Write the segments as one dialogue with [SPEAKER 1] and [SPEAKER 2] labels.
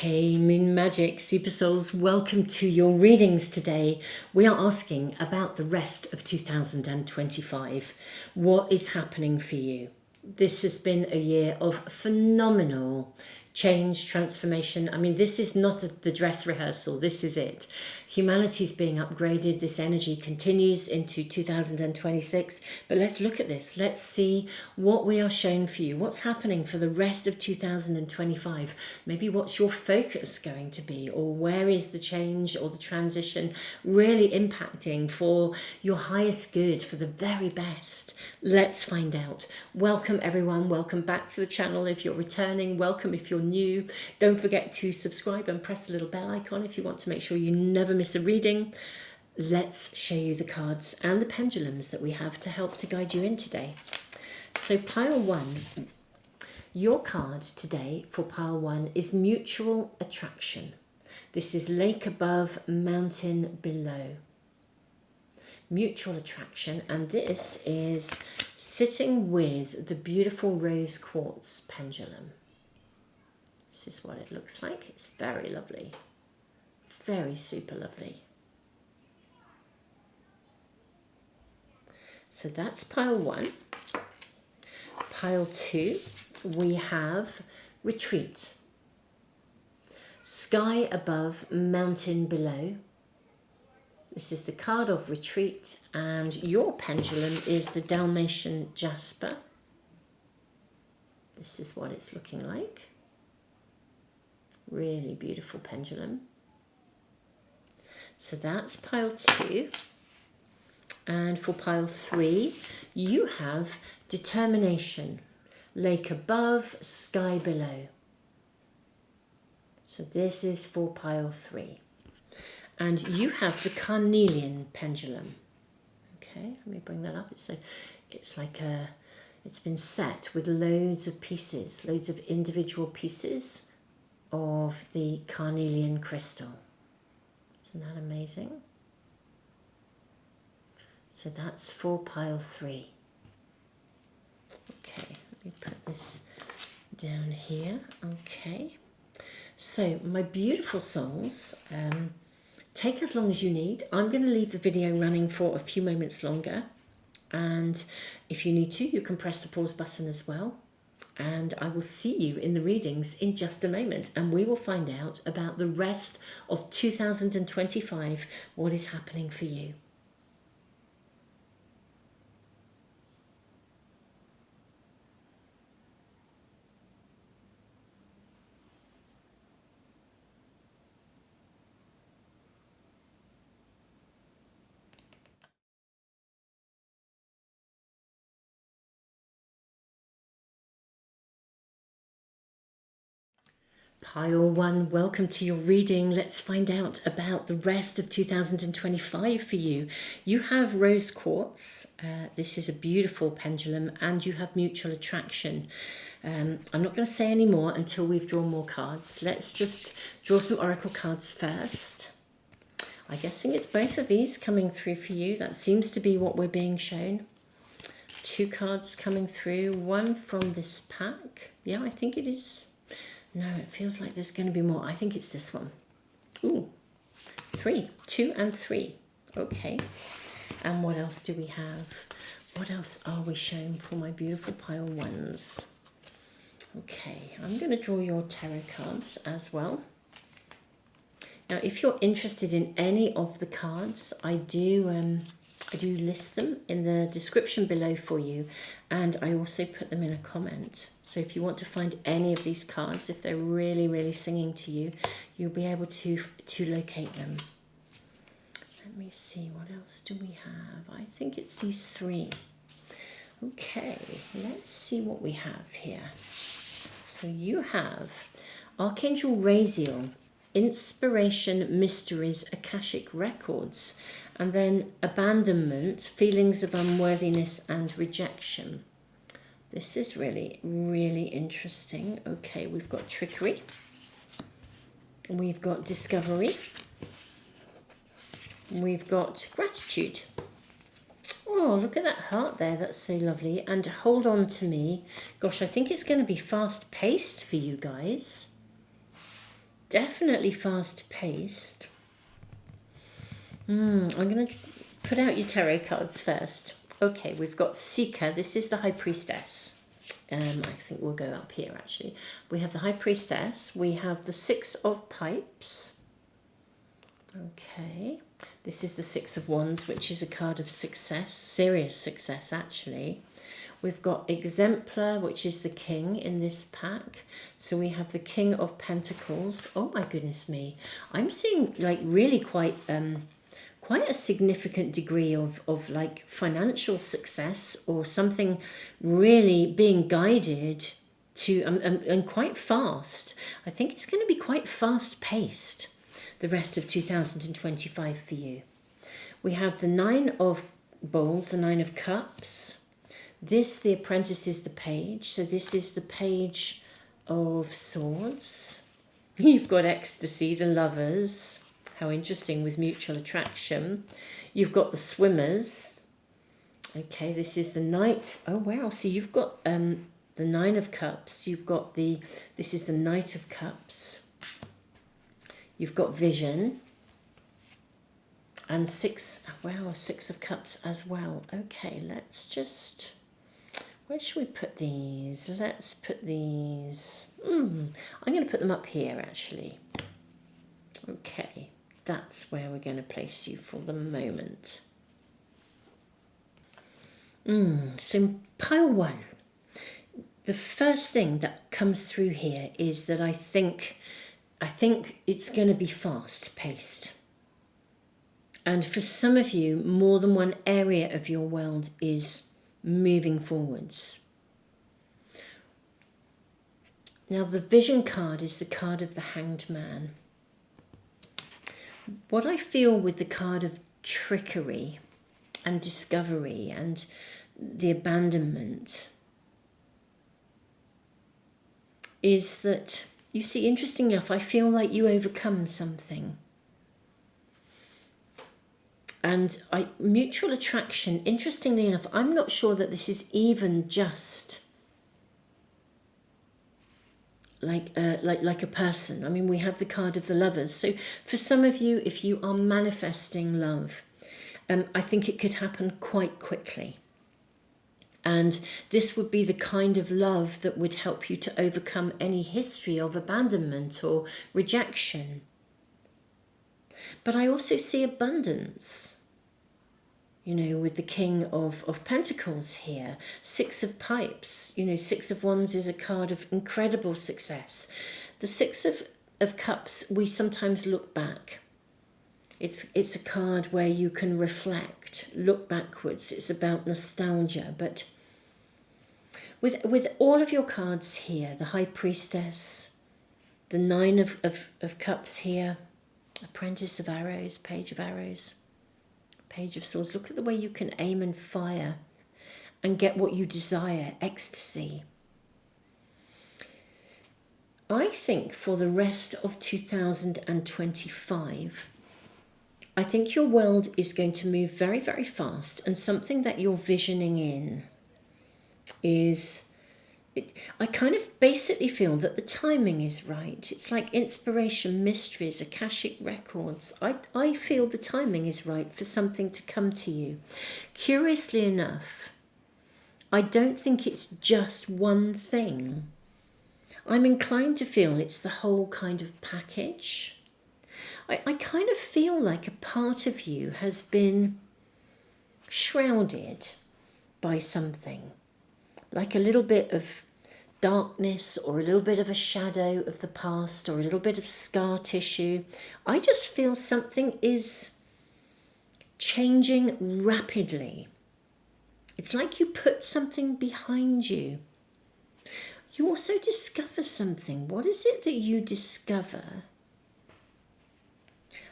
[SPEAKER 1] Hey Moon Magic Super Souls, welcome to your readings today. We are asking about the rest of 2025. What is happening for you? This has been a year of phenomenal change, transformation. I mean, this is not the dress rehearsal, this is it. Humanity's being upgraded. This energy continues into 2026. But let's look at this. Let's see what we are shown for you. What's happening for the rest of 2025? Maybe what's your focus going to be? Or where is the change or the transition really impacting for your highest good, for the very best? Let's find out. Welcome everyone. Welcome back to the channel. If you're returning, welcome if you're new. Don't forget to subscribe and press the little bell icon if you want to make sure you never miss a reading. Let's show you the cards and the pendulums that we have to help to guide you in today. So pile one, your card today for pile one is mutual attraction. This is lake above, mountain below. Mutual attraction, and this is sitting with the beautiful rose quartz pendulum. This is what it looks like. It's very lovely. Very super lovely. So that's pile one. Pile two, we have retreat. Sky above, mountain below. This is the card of retreat, and your pendulum is the Dalmatian Jasper. This is what it's looking like. Really beautiful pendulum. So that's pile two. And for pile three, you have determination. Lake above, sky below. So this is for pile three. And you have the carnelian pendulum. Okay, let me bring that up. It's been set with loads of pieces, loads of individual pieces of the carnelian crystal. Isn't that amazing? So that's for pile three. Okay, let me put this down here. Okay. So my beautiful souls, take as long as you need. I'm going to leave the video running for a few moments longer. And if you need to, you can press the pause button as well. And I will see you in the readings in just a moment. And we will find out about the rest of 2025, what is happening for you. Pile one, welcome to your reading. Let's find out about the rest of 2025 for you. You have rose quartz. This is a beautiful pendulum, and you have mutual attraction. I'm not going to say any more until we've drawn more cards. Let's just draw some oracle cards first. I'm guessing it's both of these coming through for you. That seems to be what we're being shown. Two cards coming through, one from this pack. Yeah, I think it is. No, it feels like there's going to be more. I think it's this one. Ooh, three, two and three. Okay. And what else do we have? What else are we shown for my beautiful pile ones? Okay, I'm going to draw your tarot cards as well. Now, if you're interested in any of the cards, I do list them in the description below for you, and I also put them in a comment. So if you want to find any of these cards, if they're really, really singing to you, you'll be able to locate them. Let me see, what else do we have? I think it's these three. Okay, let's see what we have here. So you have Archangel Raziel, Inspiration, Mysteries, Akashic Records, and then Abandonment, Feelings of Unworthiness and Rejection. This is really, really interesting. Okay, we've got Trickery. We've got Discovery. We've got Gratitude. Oh, look at that heart there. That's so lovely. And Hold On to Me. Gosh, I think it's going to be fast-paced for you guys. definitely fast paced. I'm going to put out your tarot cards first. Okay, we've got Seeker. This is the High Priestess. I think we'll go up here actually. We have the High Priestess. We have the Six of Pipes. Okay. This is the Six of Wands, which is a card of success, serious success actually. We've got Exemplar, which is the King in this pack. So we have the King of Pentacles. Oh my goodness me. I'm seeing like really quite a significant degree of like financial success or something really being guided to and quite fast. I think it's going to be quite fast paced the rest of 2025 for you. We have the Nine of Bowls, the Nine of Cups. This, the Apprentice, is the Page. So this is the Page of Swords. You've got Ecstasy, the Lovers. How interesting with mutual attraction. You've got the Swimmers. Okay, this is the Knight. Oh wow, so you've got the Nine of Cups. You've got this is the Knight of Cups. You've got Vision. And Six of Cups as well. Okay, let's just... where should we put these? Let's put these... I'm going to put them up here, actually. Okay, that's where we're going to place you for the moment. So pile one. The first thing that comes through here is that I think it's going to be fast-paced. And for some of you, more than one area of your world is moving forwards. Now, the Vision card is the card of the Hanged Man. What I feel with the card of trickery and discovery and the abandonment is that, you see, interestingly enough, I feel like you overcome something. And mutual attraction, interestingly enough, I'm not sure that this is even just like a person. I mean, we have the card of the Lovers. So for some of you, if you are manifesting love, I think it could happen quite quickly. And this would be the kind of love that would help you to overcome any history of abandonment or rejection. But I also see abundance, you know, with the King of Pentacles here. Six of Pipes, you know, Six of Wands is a card of incredible success. The Six of Cups, we sometimes look back. It's a card where you can reflect, look backwards. It's about nostalgia. But with all of your cards here, the High Priestess, the Nine of Cups here, Apprentice of Arrows, Page of Arrows, Page of Swords. Look at the way you can aim and fire and get what you desire, ecstasy. I think for the rest of 2025, I think your world is going to move very, very fast, and something that you're visioning in is... I kind of basically feel that the timing is right. It's like inspiration, mysteries, Akashic records. I feel the timing is right for something to come to you. Curiously enough, I don't think it's just one thing. I'm inclined to feel it's the whole kind of package. I kind of feel like a part of you has been shrouded by something, like a little bit of darkness or a little bit of a shadow of the past or a little bit of scar tissue. I just feel something is changing rapidly. It's like you put something behind you. You also discover something. What is it that you discover?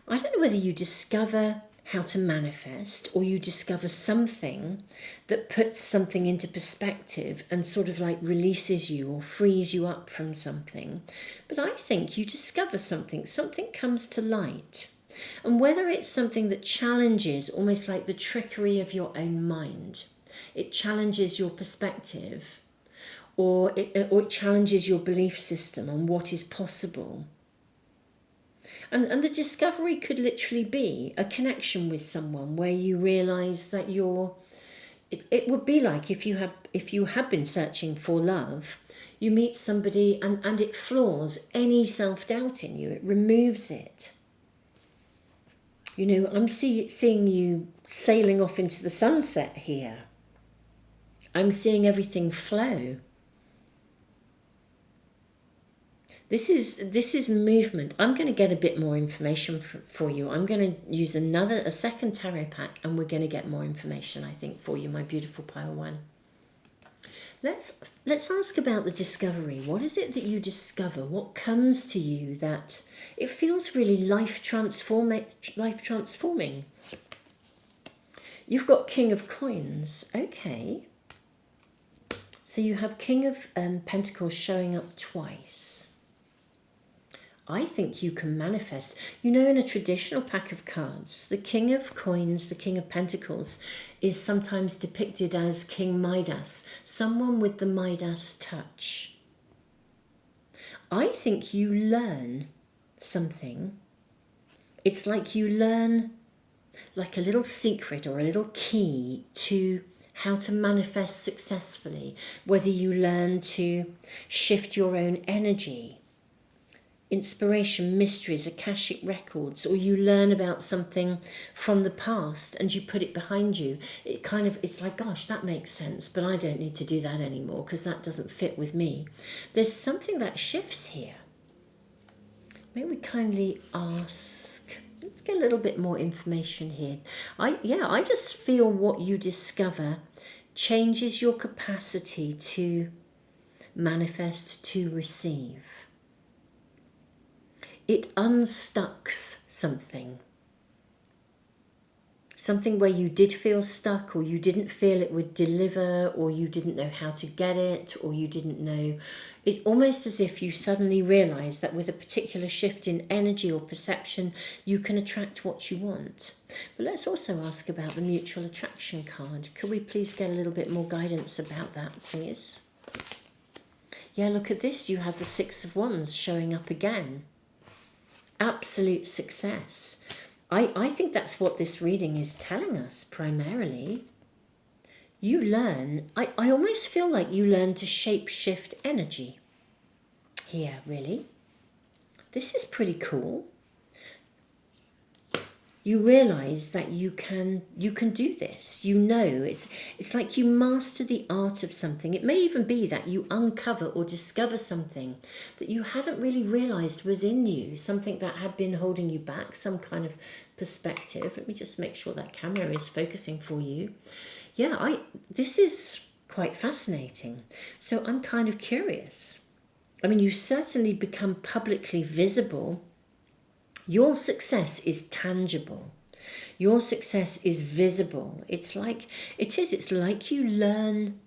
[SPEAKER 1] I don't know whether you discover how to manifest or you discover something that puts something into perspective and sort of like releases you or frees you up from something. But I think you discover something comes to light. And whether it's something that challenges, almost like the trickery of your own mind, it challenges your perspective, or it challenges your belief system on what is possible. And the discovery could literally be a connection with someone where you realize that it would be like if you have been searching for love, you meet somebody and it floors any self-doubt in you. It removes it. You know, I'm seeing you sailing off into the sunset here. I'm seeing everything flow. This is movement. I'm going to get a bit more information for you. I'm going to use a second tarot pack, and we're going to get more information, I think, for you, my beautiful pile one. Let's ask about the discovery. What is it that you discover? What comes to you that it feels really life transforming? You've got King of Coins. Okay. So you have King of Pentacles showing up twice. I think you can manifest. You know, in a traditional pack of cards, the King of Coins, the King of Pentacles, is sometimes depicted as King Midas, someone with the Midas touch. I think you learn something. It's like you learn like a little secret or a little key to how to manifest successfully, whether you learn to shift your own energy, inspiration, mysteries, Akashic records, or you learn about something from the past and you put it behind you. It's like, gosh, that makes sense, but I don't need to do that anymore because that doesn't fit with me. There's something that shifts here. May we kindly ask, let's get a little bit more information here. I just feel what you discover changes your capacity to manifest, to receive. It unstucks something. Something where you did feel stuck, or you didn't feel it would deliver, or you didn't know how to get it, or you didn't know. It's almost as if you suddenly realize that with a particular shift in energy or perception, you can attract what you want. But let's also ask about the mutual attraction card. Could we please get a little bit more guidance about that, please? Yeah, look at this. You have the Six of Wands showing up again. Absolute success. I think that's what this reading is telling us primarily. You learn, I almost feel like you learn to shape shift energy here, really. This is pretty cool. You realize that you can do this. You know, it's like you master the art of something. It may even be that you uncover or discover something that you hadn't really realized was in you, something that had been holding you back, some kind of perspective. Let me just make sure that camera is focusing for you. Yeah, this is quite fascinating. So I'm kind of curious. I mean, you certainly become publicly visible. Your success is tangible. Your success is visible. It's like you learn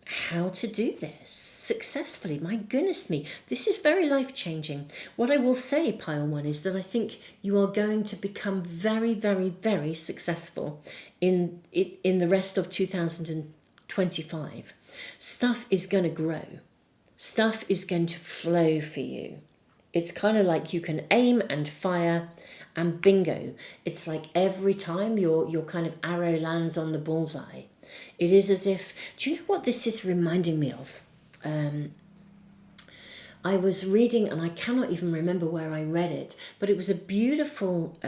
[SPEAKER 1] how to do this successfully. My goodness me, this is very life-changing. What I will say, pile one, is that I think you are going to become very, very, very successful in the rest of 2025. Stuff is going to grow. Stuff is going to flow for you. It's kind of like you can aim and fire and bingo. It's like every time your kind of arrow lands on the bullseye, it is as if, do you know what this is reminding me of? I was reading, and I cannot even remember where I read it, but it was a beautiful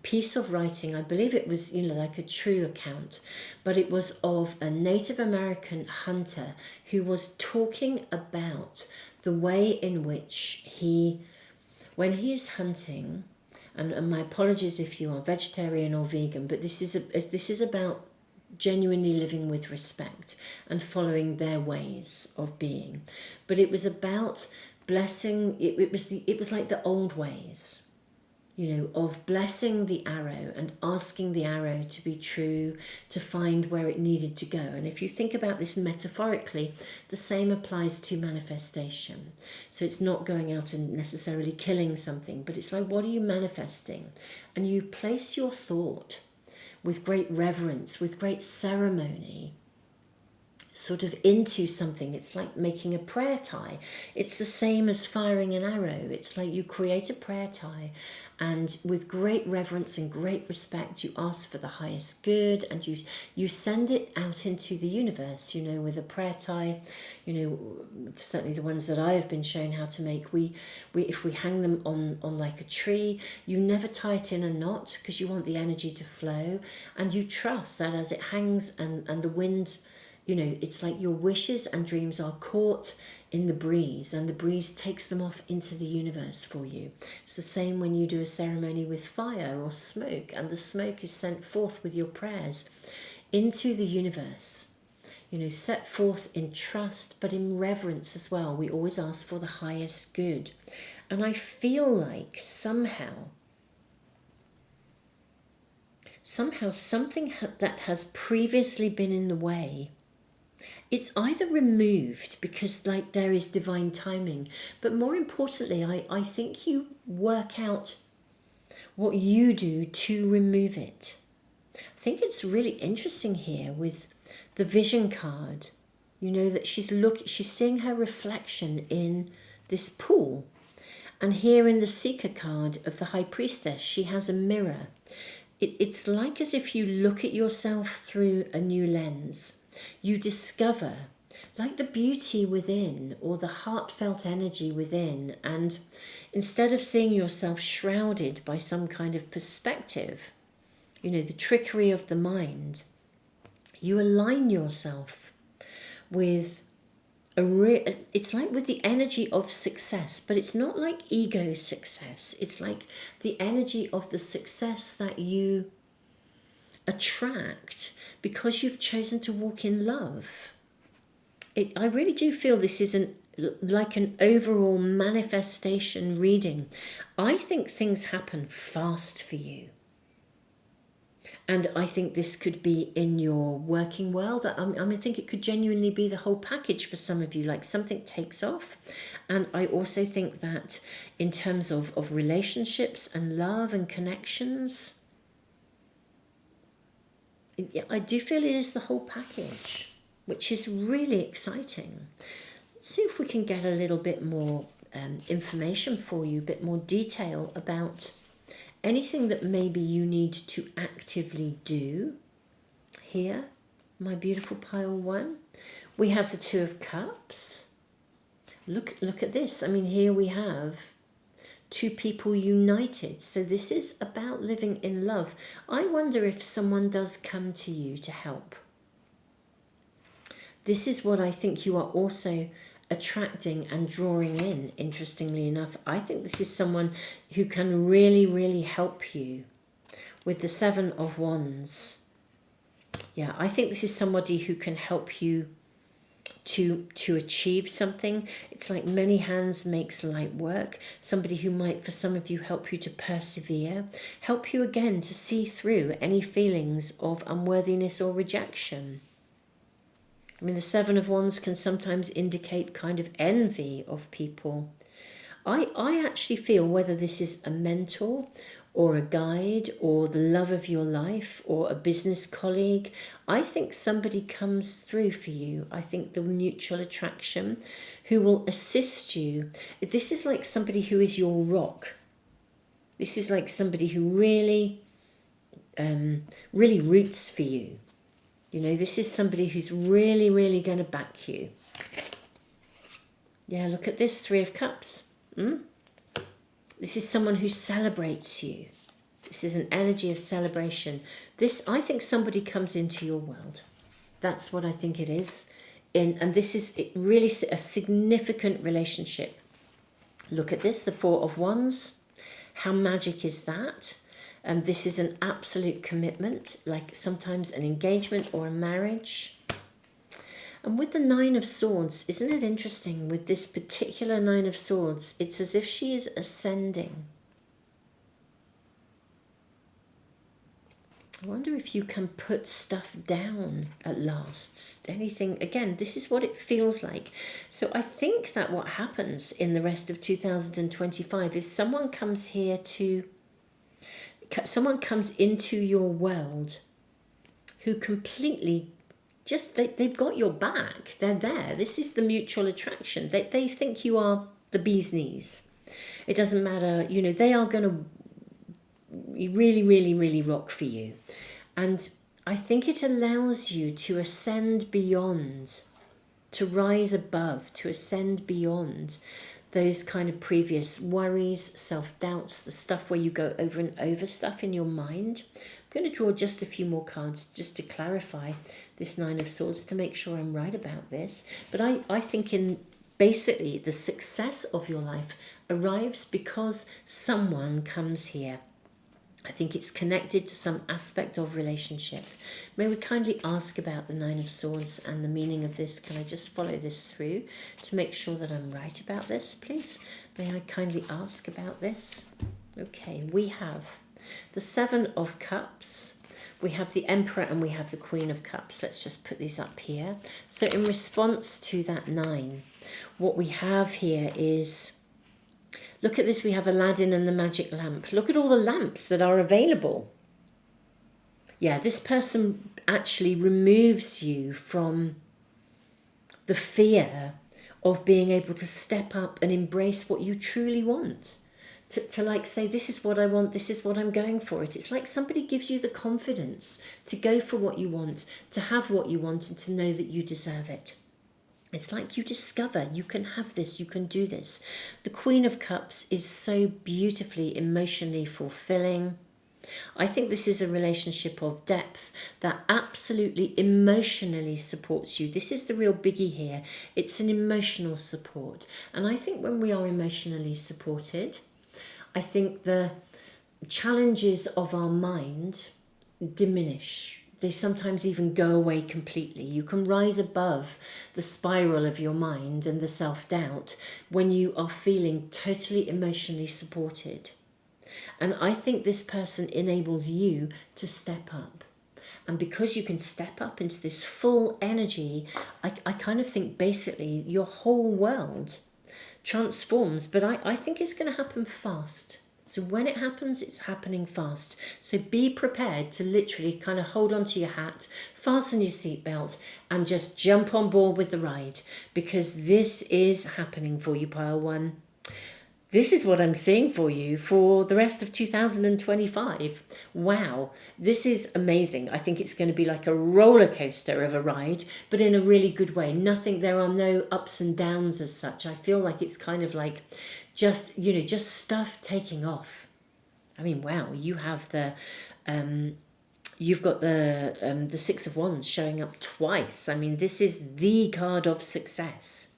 [SPEAKER 1] piece of writing. I believe it was, like a true account, but it was of a Native American hunter who was talking about the way in which when he is hunting, and my apologies if you are vegetarian or vegan, but this is about genuinely living with respect and following their ways of being. But it was about blessing. It was like the old ways, of blessing the arrow and asking the arrow to be true, to find where it needed to go. And if you think about this metaphorically, the same applies to manifestation. So it's not going out and necessarily killing something, but it's like, what are you manifesting? And you place your thought with great reverence, with great ceremony, sort of into something. It's like making a prayer tie. It's the same as firing an arrow. It's like you create a prayer tie, and with great reverence and great respect, you ask for the highest good, and you send it out into the universe. You know, with a prayer tie, you know, certainly the ones that I have been shown how to make, we if we hang them on like a tree, you never tie it in a knot because you want the energy to flow, and you trust that as it hangs and the wind, you know, it's like your wishes and dreams are caught in the breeze, and the breeze takes them off into the universe for you. It's the same when you do a ceremony with fire or smoke, and the smoke is sent forth with your prayers into the universe. You know, set forth in trust, but in reverence as well. We always ask for the highest good. And I feel like somehow something that has previously been in the way, it's either removed because like there is divine timing, but more importantly, I think you work out what you do to remove it. I think it's really interesting here with the vision card. You know that she's seeing her reflection in this pool. And here in the Seeker card of the High Priestess, she has a mirror. It's like as if you look at yourself through a new lens. You discover like the beauty within or the heartfelt energy within. And instead of seeing yourself shrouded by some kind of perspective, you know, the trickery of the mind, you align yourself with it's like with the energy of success, but it's not like ego success. It's like the energy of the success that you attract because you've chosen to walk in love. I really do feel this is like an overall manifestation reading. I think things happen fast for you. And I think this could be in your working world. I think it could genuinely be the whole package for some of you, like something takes off. And I also think that in terms of relationships and love and connections, I do feel it is the whole package, which is really exciting. Let's see if we can get a little bit more information for you, a bit more detail about anything that maybe you need to actively do. Here, my beautiful pile one, we have the Two of Cups. Look at this. I mean, here we have two people united. So this is about living in love. I wonder if someone does come to you to help. This is what I think you are also attracting and drawing in, interestingly enough. I think this is someone who can really, really help you with the Seven of Wands. Yeah, I think this is somebody who can help you to achieve something. It's like many hands makes light work. Somebody who might, for some of you, help you to persevere, help you again to see through any feelings of unworthiness or rejection. I mean, the Seven of Wands can sometimes indicate kind of envy of people. I actually feel whether this is a mentor or a guide or the love of your life or a business colleague, I think somebody comes through for you. I think the mutual attraction who will assist you. This is like somebody who is your rock. This is like somebody who really, really roots for you. You know, this is somebody who's really, really going to back you. Yeah, look at this, Three of Cups. This is someone who celebrates you. This is an energy of celebration. This, I think somebody comes into your world. That's what I think it is. And this is really a significant relationship. Look at this, the Four of Wands. How magic is that? This is an absolute commitment, like sometimes an engagement or a marriage. And with the Nine of Swords, isn't it interesting? With this particular Nine of Swords, it's as if she is ascending. I wonder if you can put stuff down at last. Anything, again, this is what it feels like. So I think that what happens in the rest of 2025 is someone comes into your world who completely just, they've got your back. They're there. This is the mutual attraction. They think you are the bee's knees. It doesn't matter, you know, they are going to really, really, really rock for you. And I think it allows you to ascend beyond, to rise above, to ascend beyond those kind of previous worries, self-doubts, the stuff where you go over and over stuff in your mind. I'm going to draw just a few more cards just to clarify this Nine of Swords to make sure I'm right about this. But I think in basically the success of your life arrives because someone comes here. I think it's connected to some aspect of relationship. May we kindly ask about the Nine of Swords and the meaning of this? Can I just follow this through to make sure that I'm right about this, please? May I kindly ask about this? Okay, we have the Seven of Cups. We have the Emperor and we have the Queen of Cups. Let's just put these up here. So in response to that 9, what we have here is, look at this, we have Aladdin and the magic lamp. Look at all the lamps that are available. Yeah, this person actually removes you from the fear of being able to step up and embrace what you truly want. To like say, this is what I want, this is what I'm going for it. It's like somebody gives you the confidence to go for what you want, to have what you want, and to know that you deserve it. It's like you discover you can have this, you can do this. The Queen of Cups is so beautifully emotionally fulfilling. I think this is a relationship of depth that absolutely emotionally supports you. This is the real biggie here. It's an emotional support. And I think when we are emotionally supported, I think the challenges of our mind diminish. They sometimes even go away completely. You can rise above the spiral of your mind and the self-doubt when you are feeling totally emotionally supported. And I think this person enables you to step up. And because you can step up into this full energy, I kind of think basically your whole world transforms. But I think it's going to happen fast. So when it happens, it's happening fast. So be prepared to literally kind of hold onto your hat, fasten your seatbelt, and just jump on board with the ride, because this is happening for you, Pile 1. This is what I'm seeing for you for the rest of 2025. Wow, this is amazing. I think it's going to be like a roller coaster of a ride, but in a really good way. There are no ups and downs as such. I feel like it's kind of like just stuff taking off. I mean, wow, you have you've got the Six of Wands showing up twice. I mean, this is the card of success.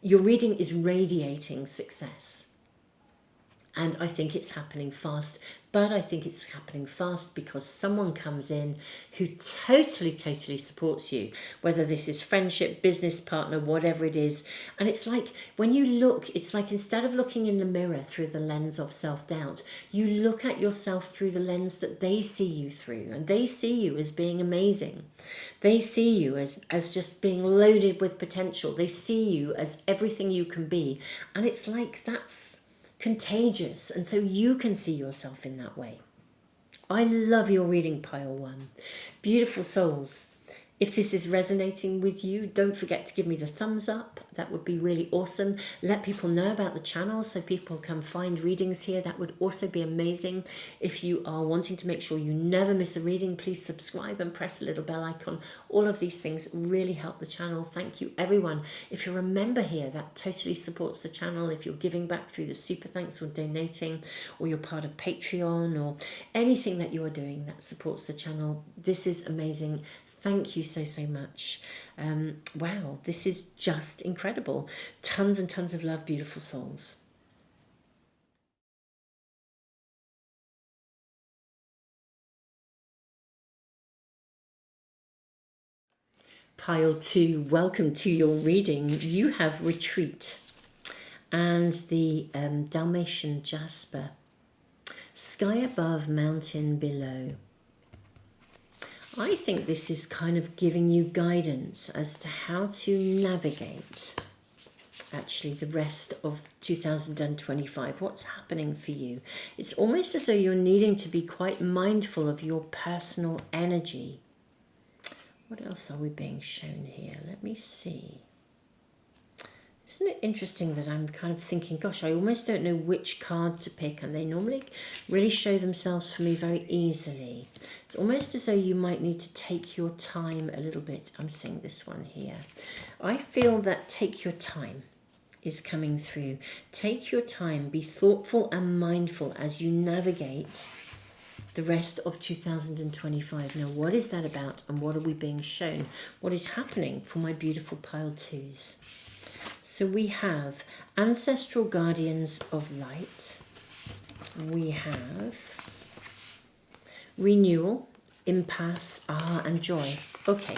[SPEAKER 1] Your reading is radiating success. And I think it's happening fast, but I think it's happening fast because someone comes in who totally, totally supports you, whether this is friendship, business partner, whatever it is. And it's like when you look, it's like instead of looking in the mirror through the lens of self-doubt, you look at yourself through the lens that they see you through, and they see you as being amazing. They see you as just being loaded with potential. They see you as everything you can be. And it's like that's contagious, and so you can see yourself in that way. I love your reading, Pile 1. Beautiful souls. If this is resonating with you, don't forget to give me the thumbs up. That would be really awesome. Let people know about the channel so people can find readings here. That would also be amazing. If you are wanting to make sure you never miss a reading, please subscribe and press the little bell icon. All of these things really help the channel. Thank you, everyone. If you're a member here, that totally supports the channel. If you're giving back through the super thanks or donating, or you're part of Patreon, or anything that you are doing that supports the channel, this is amazing. Thank you so, so much. Wow, this is just incredible. Tons and tons of love, beautiful souls. Pile 2, welcome to your reading. You have Retreat and the Dalmatian Jasper. Sky above, mountain below. I think this is kind of giving you guidance as to how to navigate actually the rest of 2025. What's happening for you? It's almost as though you're needing to be quite mindful of your personal energy. What else are we being shown here? Let me see. Isn't it interesting that I'm kind of thinking, gosh, I almost don't know which card to pick, and they normally really show themselves for me very easily. It's almost as though you might need to take your time a little bit. I'm seeing this one here. I feel that take your time is coming through. Take your time, be thoughtful and mindful as you navigate the rest of 2025. Now, what is that about, and what are we being shown? What is happening for my beautiful pile twos? So we have ancestral guardians of light. We have renewal, impasse, and joy. Okay.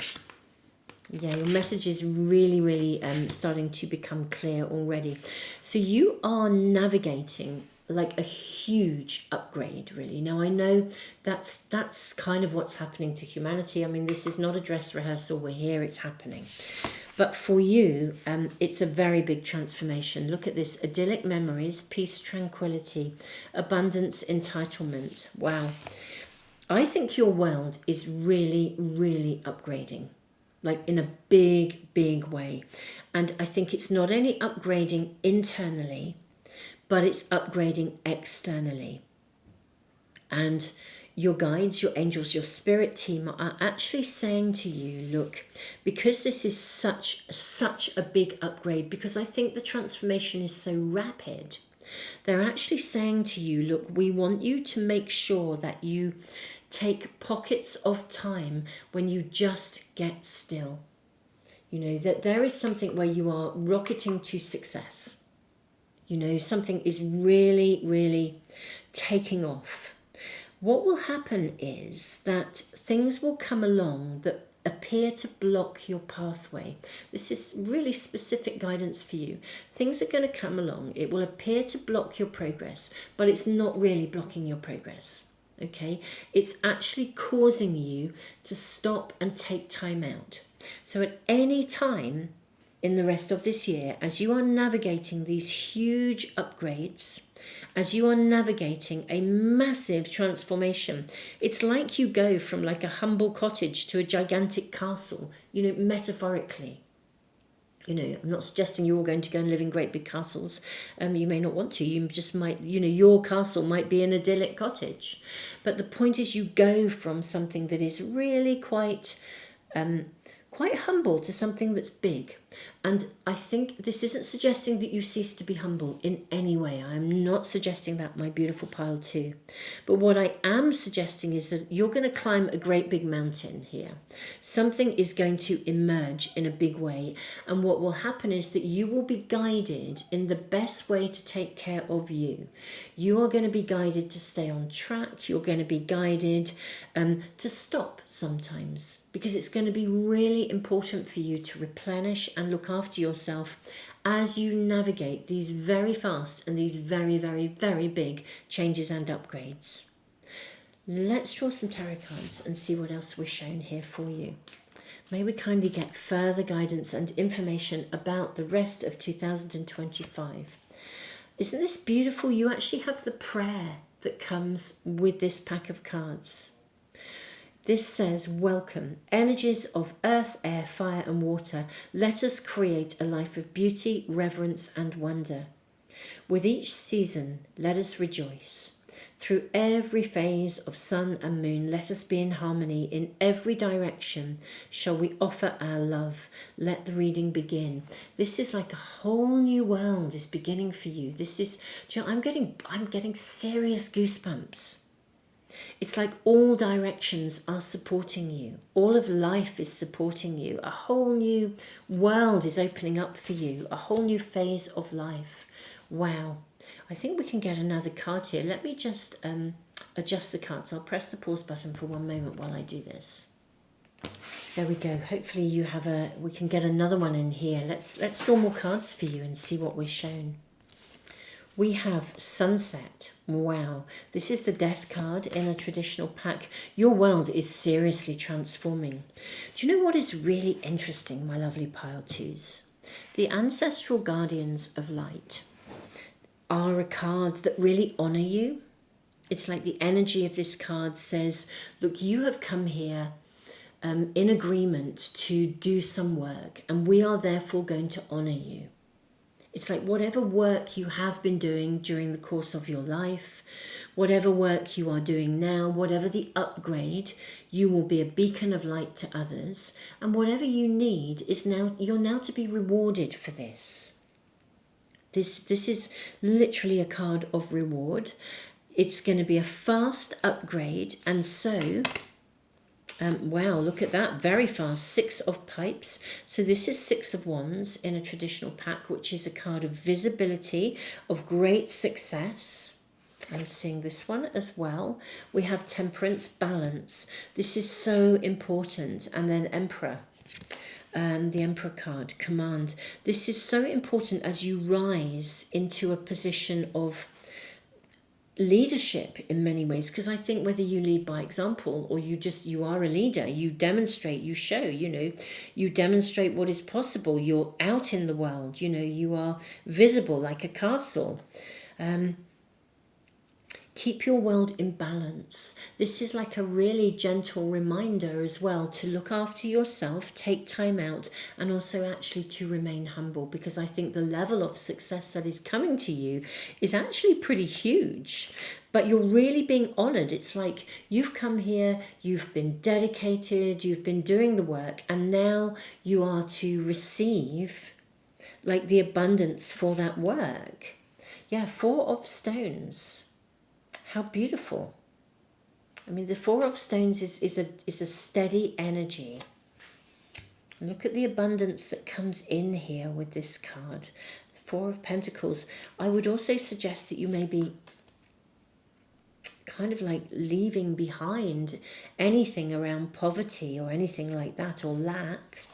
[SPEAKER 1] Yeah, your message is really starting to become clear already. So you are navigating like a huge upgrade, really. Now, I know that's kind of what's happening to humanity. I mean, this is not a dress rehearsal. We're here, it's happening. But for you, it's a very big transformation. Look at this: idyllic memories, peace, tranquility, abundance, entitlement. Wow. I think your world is really upgrading, like in a big way. And I think it's not only upgrading internally, but it's upgrading externally. And your guides, your angels, your spirit team are actually saying to you, look, because this is such a big upgrade, because I think the transformation is so rapid, they're actually saying to you, look, we want you to make sure that you take pockets of time when you just get still. You know, that there is something where you are rocketing to success. You know, something is really taking off. What will happen is that things will come along that appear to block your pathway. This is really specific guidance for you. Things are going to come along. It will appear to block your progress, but it's not really blocking your progress. Okay? It's actually causing you to stop and take time out. So at any time in the rest of this year, as you are navigating these huge upgrades, as you are navigating a massive transformation, it's like you go from like a humble cottage to a gigantic castle, you know, metaphorically. You know, I'm not suggesting you're all going to go and live in great big castles. You may not want to. You just might, you know, your castle might be an idyllic cottage. But the point is, you go from something that is really quite humble to something that's big. And I think this isn't suggesting that you cease to be humble in any way. I'm not suggesting that, my beautiful pile two. But what I am suggesting is that you're going to climb a great big mountain here. Something is going to emerge in a big way. And what will happen is that you will be guided in the best way to take care of you. You are going to be guided to stay on track. You're going to be guided to stop sometimes, because it's going to be really important for you to replenish and look after yourself as you navigate these very fast and these very big changes and upgrades. Let's draw some tarot cards and see what else we're shown here for you. May we kindly get further guidance and information about the rest of 2025. Isn't this beautiful? You actually have the prayer that comes with this pack of cards. This says, welcome, energies of earth, air, fire and water. Let us create a life of beauty, reverence and wonder. With each season, let us rejoice. Through every phase of sun and moon, let us be in harmony. In every direction shall we offer our love. Let the reading begin. This is like a whole new world is beginning for you. This is, do you know, I'm getting serious goosebumps. It's like all directions are supporting you. All of life is supporting you. A whole new world is opening up for you. A whole new phase of life. Wow. I think we can get another card here. Let me just adjust the cards. I'll press the pause button for one moment while I do this. There we go. Hopefully we can get another one in here. Let's draw more cards for you and see what we're shown. We have Sunset. Wow. This is the Death card in a traditional pack. Your world is seriously transforming. Do you know what is really interesting, my lovely pile twos? The Ancestral Guardians of Light are a card that really honour you. It's like the energy of this card says, look, you have come here in agreement to do some work, and we are therefore going to honor you. It's like whatever work you have been doing during the course of your life, whatever work you are doing now, whatever the upgrade, you will be a beacon of light to others. And whatever you need is now, you're now to be rewarded for this. This is literally a card of reward. It's going to be a fast upgrade, and so wow, look at that, very fast. 6 of Pipes. So this is 6 of Wands in a traditional pack, which is a card of visibility, of great success. I'm seeing this one as well. We have Temperance, balance. This is so important. And then Emperor. The Emperor card, command. This is so important as you rise into a position of leadership in many ways, because I think whether you lead by example or you are a leader, you demonstrate, you show, you demonstrate what is possible. You're out in the world, you are visible like a castle. Keep your world in balance. This is like a really gentle reminder as well to look after yourself, take time out, and also actually to remain humble, because I think the level of success that is coming to you is actually pretty huge. But you're really being honored. It's like you've come here, you've been dedicated, you've been doing the work, and now you are to receive like the abundance for that work. Yeah, 4 of Stones. How beautiful. I mean, the 4 of Stones is a steady energy. Look at the abundance that comes in here with this card. 4 of Pentacles. I would also suggest that you may be kind of like leaving behind anything around poverty or anything like that, or lack.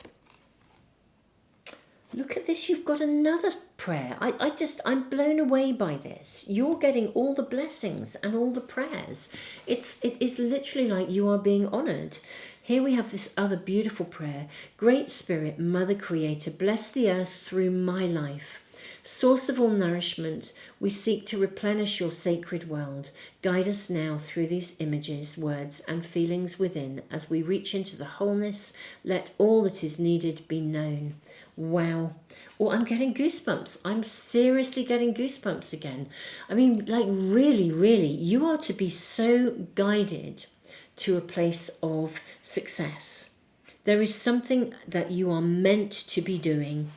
[SPEAKER 1] Look at this, you've got another prayer. I'm blown away by this. You're getting all the blessings and all the prayers. It is literally like you are being honored. Here we have this other beautiful prayer. Great Spirit, Mother Creator, bless the earth through my life. Source of all nourishment, we seek to replenish your sacred world. Guide us now through these images, words, and feelings within. As we reach into the wholeness, let all that is needed be known. Wow. Oh, I'm getting goosebumps. I'm seriously getting goosebumps again. I mean, like really, really, you are to be so guided to a place of success. There is something that you are meant to be doing.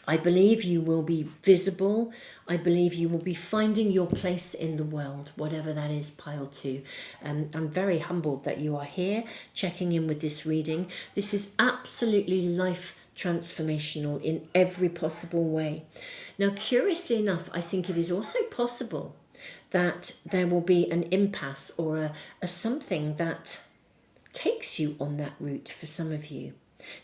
[SPEAKER 1] I believe you will be visible. I believe you will be finding your place in the world, whatever that is, pile 2. I'm very humbled that you are here checking in with this reading. This is absolutely life transformational in every possible way. Now, curiously enough, I think it is also possible that there will be an impasse or a something that takes you on that route for some of you.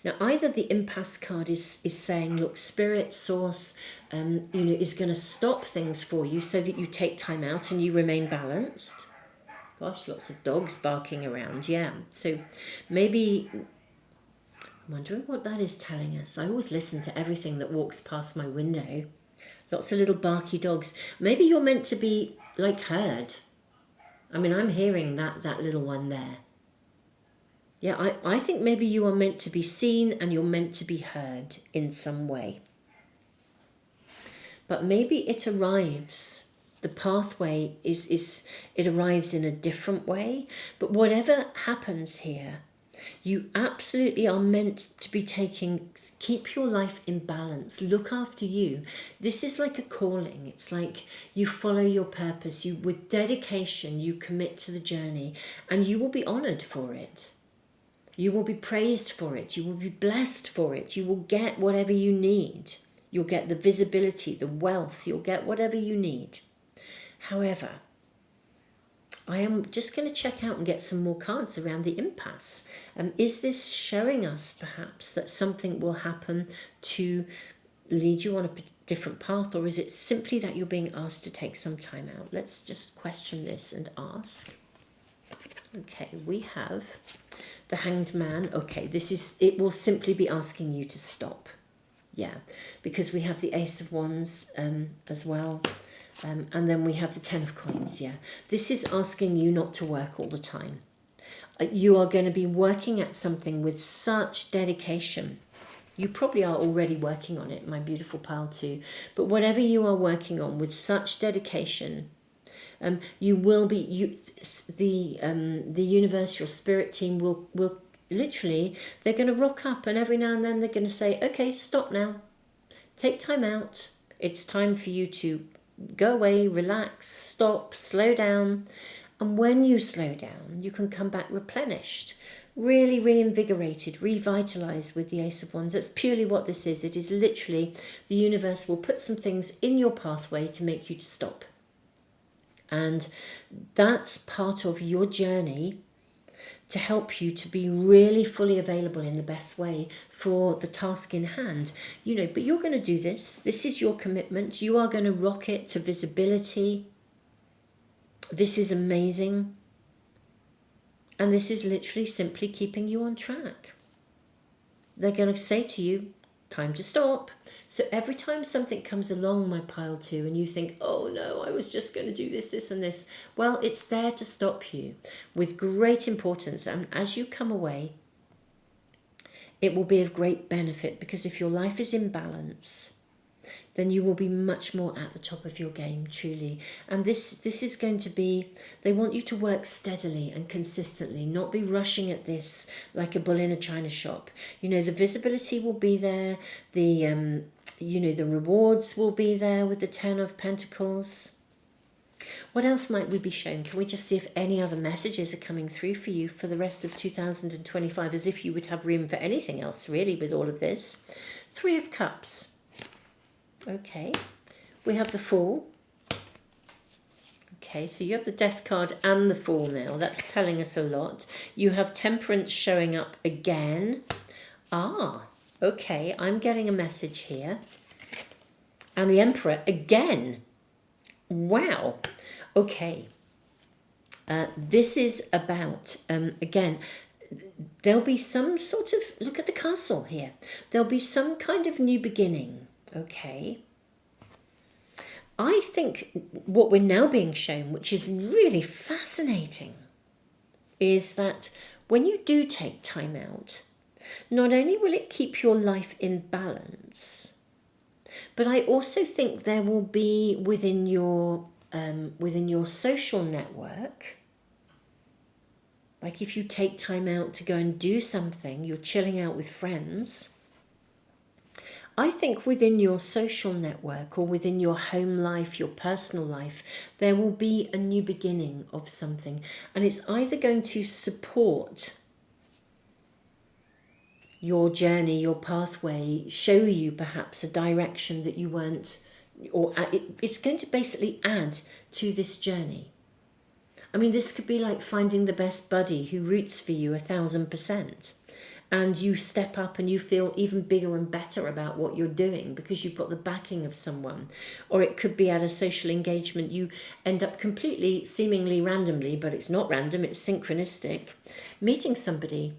[SPEAKER 1] Now, either the impasse card is saying, look, Spirit, Source, is going to stop things for you so that you take time out and you remain balanced. Gosh, lots of dogs barking around. Yeah, so maybe I'm wondering what that is telling us. I always listen to everything that walks past my window. Lots of little barky dogs. Maybe you're meant to be like heard. I mean, I'm hearing that little one there. Yeah, I think maybe you are meant to be seen and you're meant to be heard in some way. But maybe it arrives, the pathway it arrives in a different way. But whatever happens here, you absolutely are meant to be keep your life in balance, look after you. This is like a calling. It's like you follow your purpose. With dedication, you commit to the journey and you will be honored for it. You will be praised for it. You will be blessed for it. You will get whatever you need. You'll get the visibility, the wealth. You'll get whatever you need. However, I am just going to check out and get some more cards around the impasse. Is this showing us perhaps that something will happen to lead you on a different path, or is it simply that you're being asked to take some time out? Let's just question this and ask. Okay, we have the Hanged Man. Okay, it will simply be asking you to stop. Yeah, because we have the Ace of Wands as well. And then we have the 10 of Coins, yeah. This is asking you not to work all the time. You are going to be working at something with such dedication. You probably are already working on it, my beautiful pile too. But whatever you are working on with such dedication, you will be. The universe, your spirit team will literally. They're going to rock up, and every now and then they're going to say, "Okay, stop now. Take time out. It's time for you to go away, relax, stop, slow down." And when you slow down, you can come back replenished, really reinvigorated, revitalized with the Ace of Wands. That's purely what this is. It is literally the universe will put some things in your pathway to make you to stop. And that's part of your journey to help you to be really fully available in the best way for the task in hand. But you're going to do this. This is your commitment. You are going to rock it to visibility. This is amazing. And this is literally simply keeping you on track. They're going to say to you, time to stop. So every time something comes along, my pile two, and you think, oh no, I was just going to do this, this and this. Well, it's there to stop you with great importance. And as you come away, it will be of great benefit, because if your life is in balance, then you will be much more at the top of your game, truly. And this is going to be, they want you to work steadily and consistently, not be rushing at this like a bull in a china shop. The visibility will be there, the rewards will be there with the Ten of Pentacles. What else might we be shown? Can we just see if any other messages are coming through for you for the rest of 2025, as if you would have room for anything else really with all of this. Three of Cups. Okay, we have the Fool. Okay, so you have the Death card and the Fool now. That's telling us a lot. You have Temperance showing up again. Okay, I'm getting a message here. And the Emperor again. Wow. Okay. This is about, again, there'll be some sort of, look at the castle here. There'll be some kind of new beginning. Okay. I think what we're now being shown, which is really fascinating, is that when you do take time out, not only will it keep your life in balance, but I also think there will be within your social network, like if you take time out to go and do something, you're chilling out with friends, I think within your social network or within your home life, your personal life, there will be a new beginning of something. And it's either going to support your journey, your pathway, show you perhaps a direction that you weren't, or it's going to basically add to this journey. I mean, this could be like finding the best buddy who roots for you 1000%. And you step up and you feel even bigger and better about what you're doing because you've got the backing of someone. Or it could be at a social engagement, you end up completely, seemingly randomly, but it's not random, it's synchronistic, meeting somebody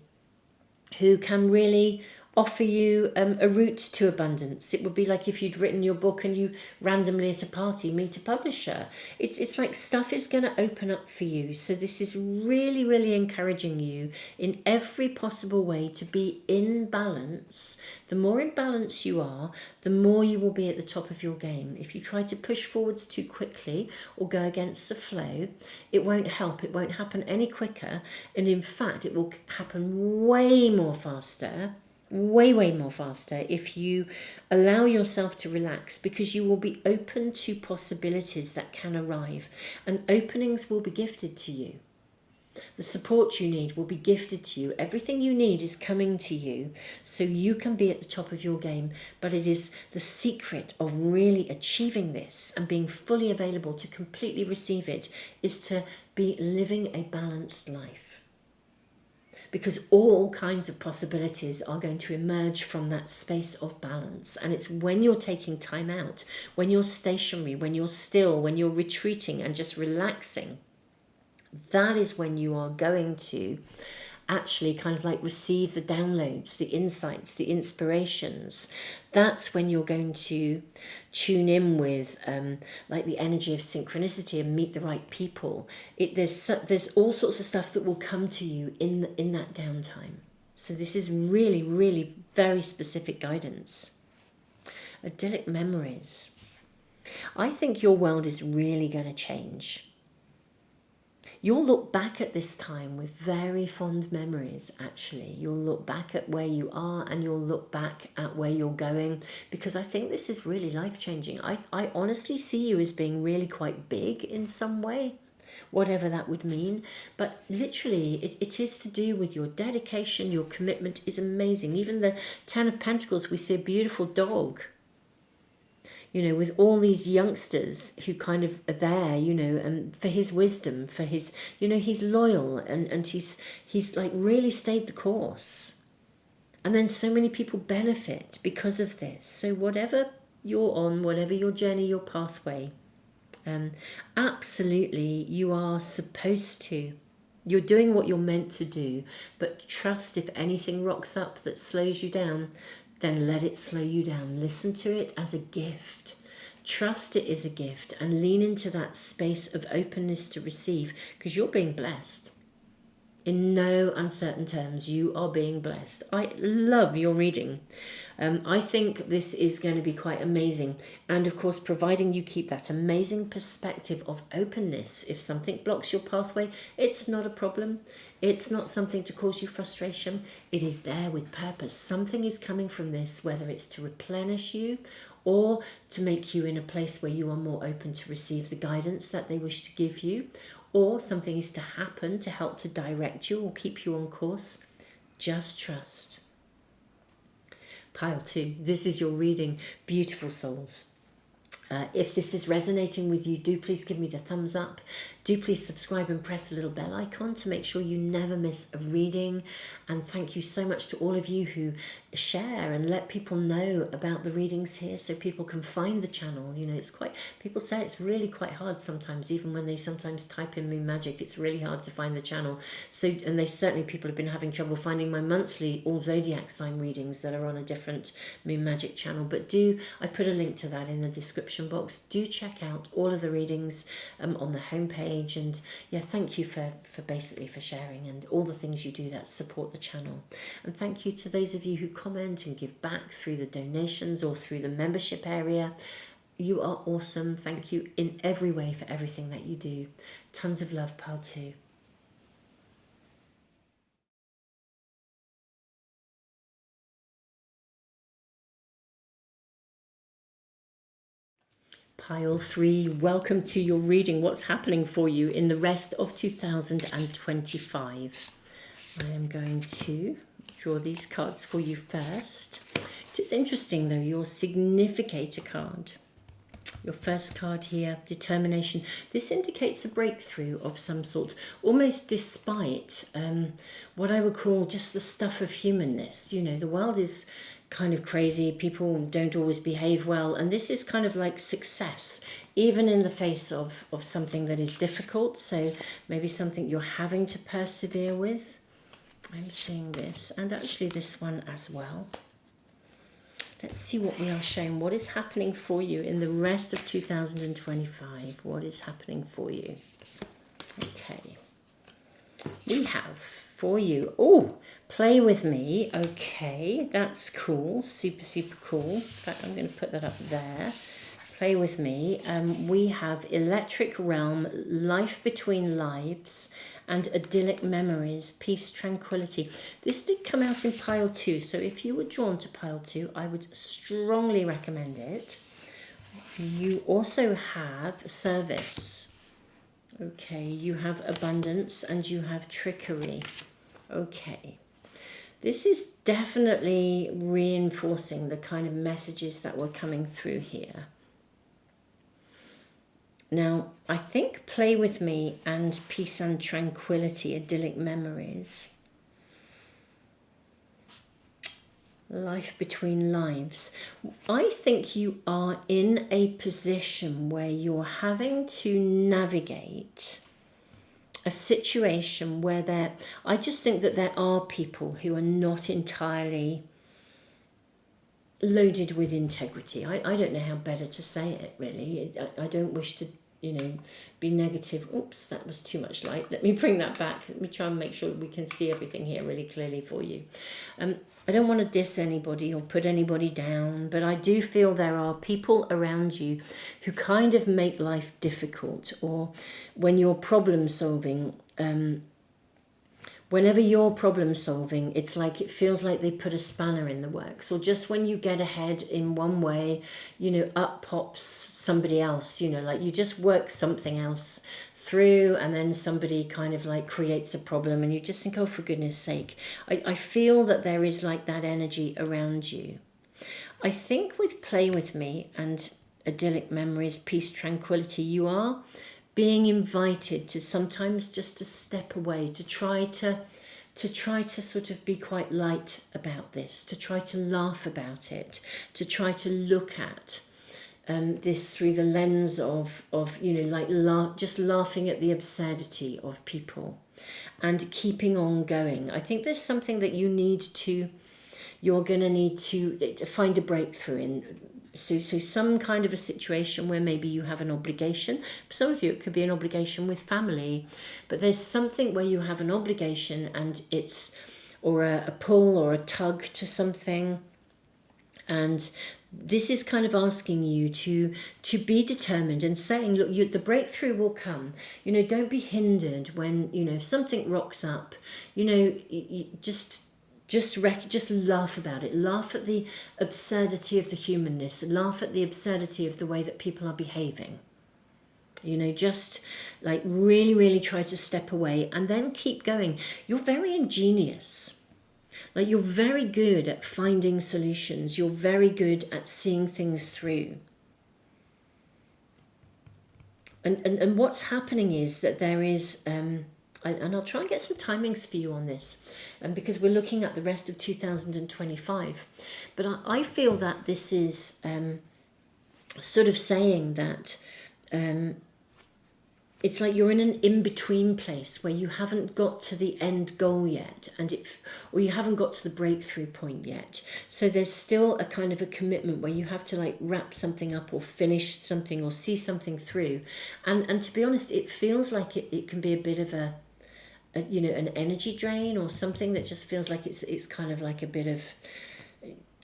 [SPEAKER 1] who can really offer you a route to abundance. It would be like if you'd written your book and you randomly at a party meet a publisher. It's like stuff is going to open up for you. So this is really, really encouraging you in every possible way to be in balance. The more in balance you are, the more you will be at the top of your game. If you try to push forwards too quickly or go against the flow, it won't help. It won't happen any quicker. And in fact, it will happen way more faster, way more faster if you allow yourself to relax, because you will be open to possibilities that can arrive, and openings will be gifted to you. The support you need will be gifted to you. Everything you need is coming to you so you can be at the top of your game. But it is the secret of really achieving this and being fully available to completely receive it is to be living a balanced life. Because all kinds of possibilities are going to emerge from that space of balance. And it's when you're taking time out, when you're stationary, when you're still, when you're retreating and just relaxing, that is when you are going to actually kind of like receive the downloads, the insights, the inspirations, that's when you're going to tune in with like the energy of synchronicity and meet the right people. There's all sorts of stuff that will come to you in that downtime. So this is really, really very specific guidance. Idyllic memories. I think your world is really going to change. You'll look back at this time with very fond memories, actually. You'll look back at where you are and you'll look back at where you're going, because I think this is really life-changing. I honestly see you as being really quite big in some way, whatever that would mean. But literally, it is to do with your dedication, your commitment is amazing. Even the Ten of Pentacles, we see a beautiful dog, you know, with all these youngsters who kind of are there, you know, and for his wisdom, for his, you know, he's loyal and he's like really stayed the course. And then so many people benefit because of this. So whatever you're on, whatever your journey, your pathway, absolutely you are supposed to. You're doing what you're meant to do, but trust if anything rocks up that slows you down, then let it slow you down. Listen to it as a gift. Trust it is a gift and lean into that space of openness to receive, because you're being blessed. In no uncertain terms, you are being blessed. I love your reading. I think this is going to be quite amazing. And of course, providing you keep that amazing perspective of openness. If something blocks your pathway, it's not a problem. It's not something to cause you frustration. It is there with purpose. Something is coming from this, whether it's to replenish you or to make you in a place where you are more open to receive the guidance that they wish to give you, or something is to happen to help to direct you or keep you on course. Just trust. Pile 2, this is your reading, beautiful souls. If this is resonating with you, do please give me the thumbs up. Do please subscribe and press the little bell icon to make sure you never miss a reading. And thank you so much to all of you who share and let people know about the readings here so people can find the channel. You know, it's quite, people say it's really quite hard sometimes, even when they sometimes type in Moon Magic, it's really hard to find the channel. So, and they certainly, people have been having trouble finding my monthly all zodiac sign readings that are on a different Moon Magic channel. But I put a link to that in the description box. Do check out all of the readings on the homepage. And yeah, thank you for basically for sharing and all the things you do that support the channel. And thank you to those of you who comment and give back through the donations or through the membership area. You are awesome. Thank you in every way for everything that you do. Tons of love, Pile 2. Pile 3, welcome to your reading. What's happening for you in the rest of 2025? I am going to draw these cards for you first. It is interesting though, your significator card. Your first card here, determination. This indicates a breakthrough of some sort, almost despite what I would call just the stuff of humanness. You know, the world is kind of crazy, people don't always behave well, and this is kind of like success, even in the face of something that is difficult. So maybe something you're having to persevere with. I'm seeing this, and actually this one as well. Let's see what we are showing. What is happening for you in the rest of 2025? What is happening for you? Okay. We have for you, oh, play with me. Okay, that's cool. Super, super cool. In fact, I'm going to put that up there. Play with me. We have Electric Realm, Life Between Lives, and Idyllic Memories, Peace, Tranquility. This did come out in Pile 2, so if you were drawn to Pile 2, I would strongly recommend it. You also have Service. Okay, you have Abundance and you have Trickery. Okay. This is definitely reinforcing the kind of messages that were coming through here. Now, I think Play With Me and Peace and Tranquility, Idyllic Memories, Life Between Lives. I think you are in a position where you're having to navigate a situation where I just think that there are people who are not entirely loaded with integrity. I don't know how better to say it, really. I don't wish to, be negative. Oops, that was too much light. Let me bring that back. Let me try and make sure we can see everything here really clearly for you. I don't want to diss anybody or put anybody down, but I do feel there are people around you who kind of make life difficult, or when you're problem solving, whenever you're problem solving, it's like it feels like they put a spanner in the works. Or just when you get ahead in one way, up pops somebody else, like you just work something else through, and then somebody kind of like creates a problem, and you just think, oh, for goodness sake. I feel that there is like that energy around you. I think with Play With Me and Idyllic Memories, Peace, Tranquility, you are being invited to sometimes just to step away, to try to sort of be quite light about this, to try to laugh about it, to try to look at this through the lens of just laughing at the absurdity of people and keeping on going. I think there's something that you're going to need to find a breakthrough in. So some kind of a situation where maybe you have an obligation. For some of you, it could be an obligation with family, but there's something where you have an obligation and or a pull or a tug to something. And this is kind of asking you to be determined and saying, look, the breakthrough will come. Don't be hindered when, if something rocks up, just laugh about it. Laugh at the absurdity of the humanness. Laugh at the absurdity of the way that people are behaving. Just like really, really try to step away and then keep going. You're very ingenious. Like you're very good at finding solutions. You're very good at seeing things through. And what's happening is that there is... and I'll try and get some timings for you on this, because we're looking at the rest of 2025. But I feel that this is sort of saying that it's like you're in an in-between place where you haven't got to the end goal yet, or you haven't got to the breakthrough point yet. So there's still a kind of a commitment where you have to like wrap something up or finish something or see something through. And to be honest, it feels like it can be a bit of an energy drain, or something that just feels like it's kind of like a bit of,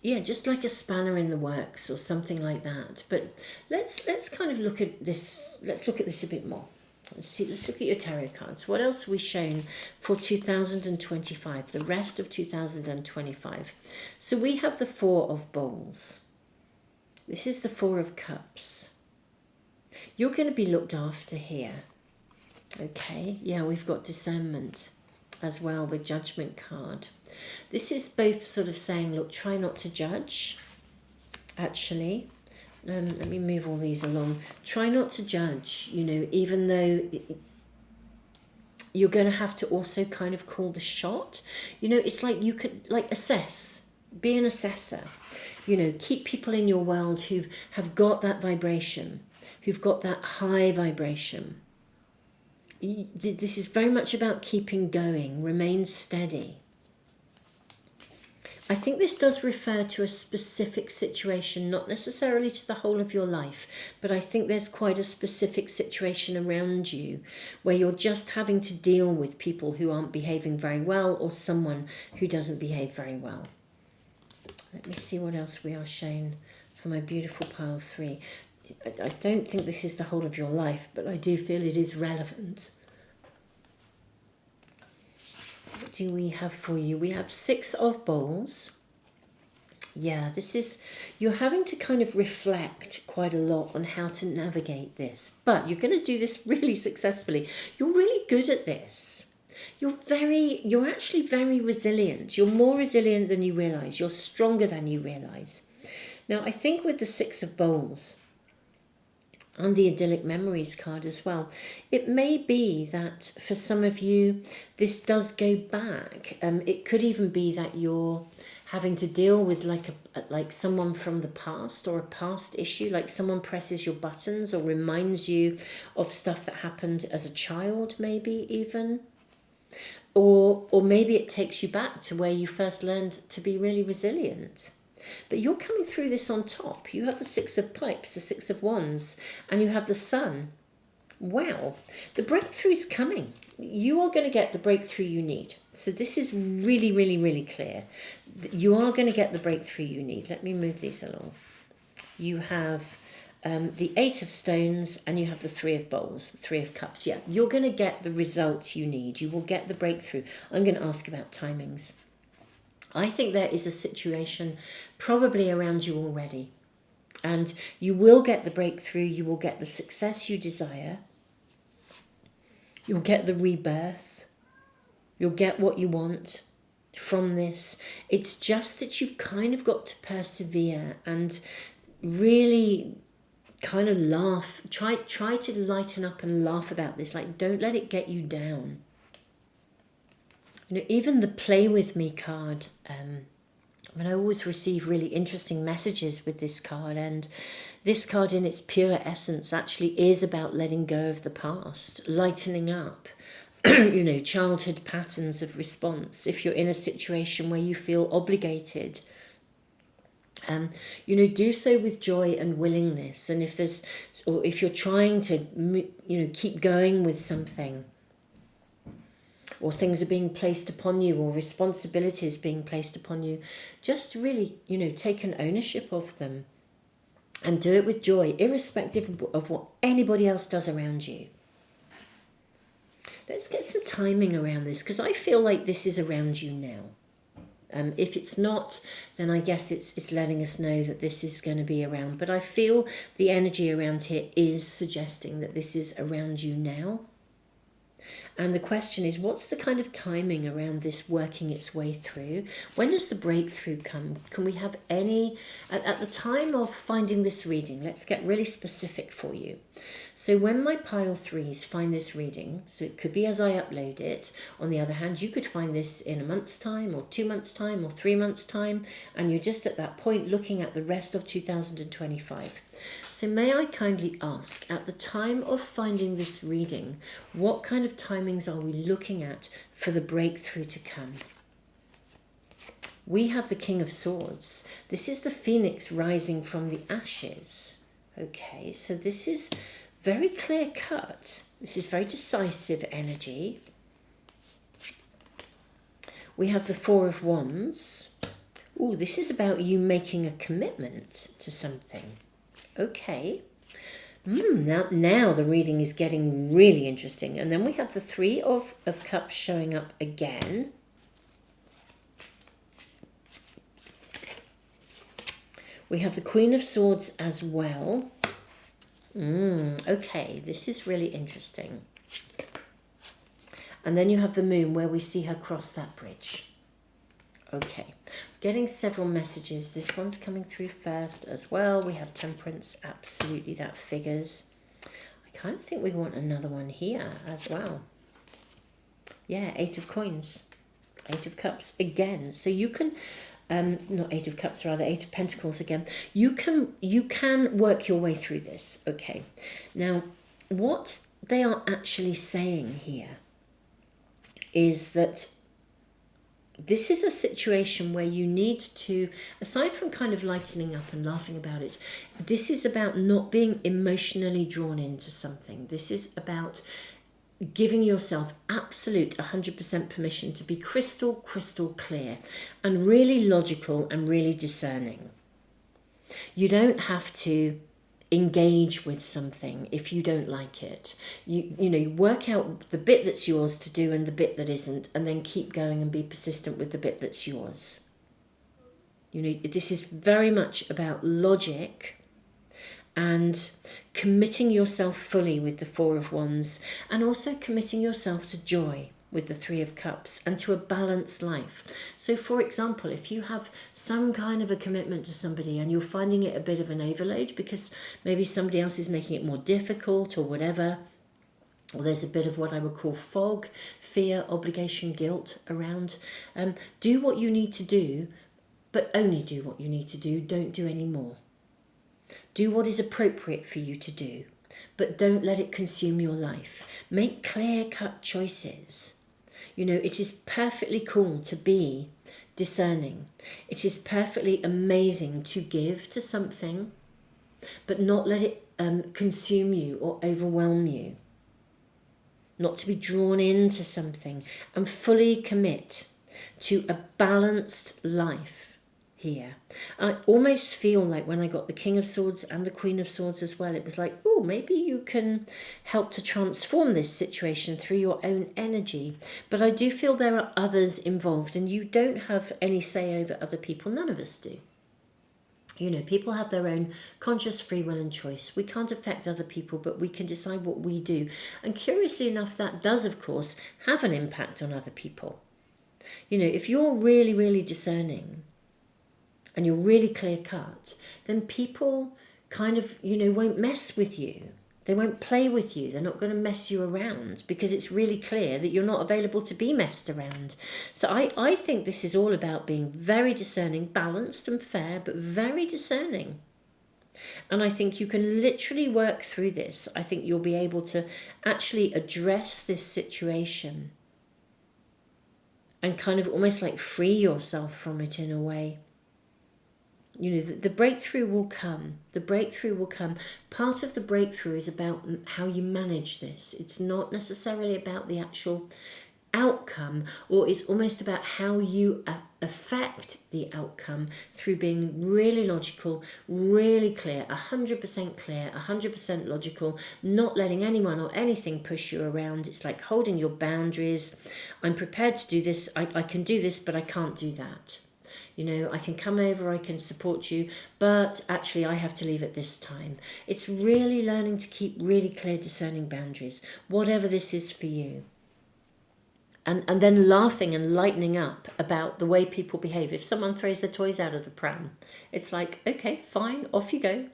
[SPEAKER 1] just like a spanner in the works or something like that. But let's kind of look at this. Let's look at this a bit more. Let's look at your tarot cards. What else are we shown for 2025, the rest of 2025? So we have the Four of Bowls. This is the Four of Cups. You're going to be looked after here. Okay, we've got Discernment as well, the Judgment card. This is both sort of saying, look, try not to judge, actually. Let me move all these along. Try not to judge, even though you're going to have to also kind of call the shot. It's like you could assess, be an assessor. Keep people in your world who have got that vibration, who've got that high vibration. This is very much about keeping going, remain steady. I think this does refer to a specific situation, not necessarily to the whole of your life, but I think there's quite a specific situation around you where you're just having to deal with people who aren't behaving very well, or someone who doesn't behave very well. Let me see what else we are shown for my beautiful pile 3. I don't think this is the whole of your life, but I do feel it is relevant. What do we have for you? We have Six of Bowls. This is, you're having to kind of reflect quite a lot on how to navigate this, but you're going to do this really successfully. You're really good at this. You're actually very resilient. You're more resilient than you realize. You're stronger than you realize. Now, I think with the Six of Bowls and the Idyllic Memories card as well, it may be that for some of you, this does go back. It could even be that you're having to deal with like someone from the past or a past issue, like someone presses your buttons or reminds you of stuff that happened as a child, maybe even. Or maybe it takes you back to where you first learned to be really resilient. But you're coming through this on top. You have the Six of Pipes, the Six of Wands, and you have the Sun. Wow, the breakthrough's coming. You are going to get the breakthrough you need. So this is really, really, really clear. You are going to get the breakthrough you need. Let me move these along. You have the Eight of Stones and you have the Three of Bowls, the Three of Cups. Yeah, you're going to get the result you need. You will get the breakthrough. I'm going to ask about timings. I think there is a situation probably around you already. And you will get the breakthrough. You will get the success you desire. You'll get the rebirth. You'll get what you want from this. It's just that you've kind of got to persevere and really kind of laugh. Try to lighten up and laugh about this. Like, don't let it get you down. You know, even the Play With Me card, I always receive really interesting messages with this card, and this card in its pure essence actually is about letting go of the past, lightening up, you know, childhood patterns of response. If you're in a situation where you feel obligated, you know, do so with joy and willingness. And if you're trying to, you know, keep going with something, or things are being placed upon you, or responsibilities being placed upon you, just really, you know, take an ownership of them and do it with joy, irrespective of what anybody else does around you. Let's get some timing around this, because I feel like this is around you now. If it's not, then I guess it's letting us know that this is going to be around. But I feel the energy around here is suggesting that this is around you now. And the question is, what's the kind of timing around this working its way through? When does the breakthrough come? Can we have any, at the time of finding this reading, let's get really specific for you. So when my pile threes find this reading, so it could be as I upload it. On the other hand, you could find this in a month's time, or 2 months' time, or 3 months' time, and you're just at that point looking at the rest of 2025. So may I kindly ask, at the time of finding this reading, what kind of timings are we looking at for the breakthrough to come? We have the King of Swords. This is the phoenix rising from the ashes. Okay, so this is very clear cut. This is very decisive energy. We have the Four of Wands. Ooh, this is about you making a commitment to something. Okay. Now the reading is getting really interesting. And then we have the Three of Cups showing up again. We have the Queen of Swords as well. Okay, this is really interesting. And then you have the Moon, where we see her cross that bridge. Okay, getting several messages. This one's coming through first as well. We have Temperance, absolutely, that figures. I kind of think we want another one here as well. Yeah, Eight of Coins, Eight of Cups again. So you can, not Eight of Cups, rather Eight of Pentacles again. You can work your way through this. Okay, now what they are actually saying here is that this is a situation where you need to, aside from kind of lightening up and laughing about it, this is about not being emotionally drawn into something. This is about giving yourself absolute 100% permission to be crystal clear and really logical and really discerning. You don't have to engage with something if you don't like it. You work out the bit that's yours to do and the bit that isn't, and then keep going and be persistent with the bit that's yours. This is very much about logic and committing yourself fully with the Four of Wands, and also committing yourself to joy with the Three of Cups and to a balanced life. So for example, if you have some kind of a commitment to somebody and you're finding it a bit of an overload because maybe somebody else is making it more difficult or whatever, or there's a bit of what I would call fog, fear, obligation, guilt around, do what you need to do but only do what you need to do. Don't do any more. Do what is appropriate for you to do, but don't let it consume your life. Make clear-cut choices. You know, it is perfectly cool to be discerning. It is perfectly amazing to give to something, but not let it consume you or overwhelm you. Not to be drawn into something, and fully commit to a balanced life here. I almost feel like when I got the King of Swords and the Queen of Swords as well, it was like, oh, maybe you can help to transform this situation through your own energy. But I do feel there are others involved, and you don't have any say over other people. None of us do. You know, people have their own conscious free will and choice. We can't affect other people, but we can decide what we do. And curiously enough, that does, of course, have an impact on other people. You know, if you're really, really discerning and you're really clear cut, then people kind of, you know, won't mess with you. They won't play with you. They're not going to mess you around because it's really clear that you're not available to be messed around. So I think this is all about being very discerning, balanced and fair, but very discerning. And I think you can literally work through this. I think you'll be able to actually address this situation and kind of almost like free yourself from it in a way. You know, the breakthrough will come. The breakthrough will come. Part of the breakthrough is about how you manage this. It's not necessarily about the actual outcome, or it's almost about how you affect the outcome through being really logical, really clear, 100% clear, 100% logical, not letting anyone or anything push you around. It's like holding your boundaries. I'm prepared to do this. I can do this, but I can't do that. You know, I can come over, I can support you, but actually I have to leave at this time. It's really learning to keep really clear, discerning boundaries, whatever this is for you. And then laughing and lightening up about the way people behave. If someone throws their toys out of the pram, it's like, okay, fine, off you go.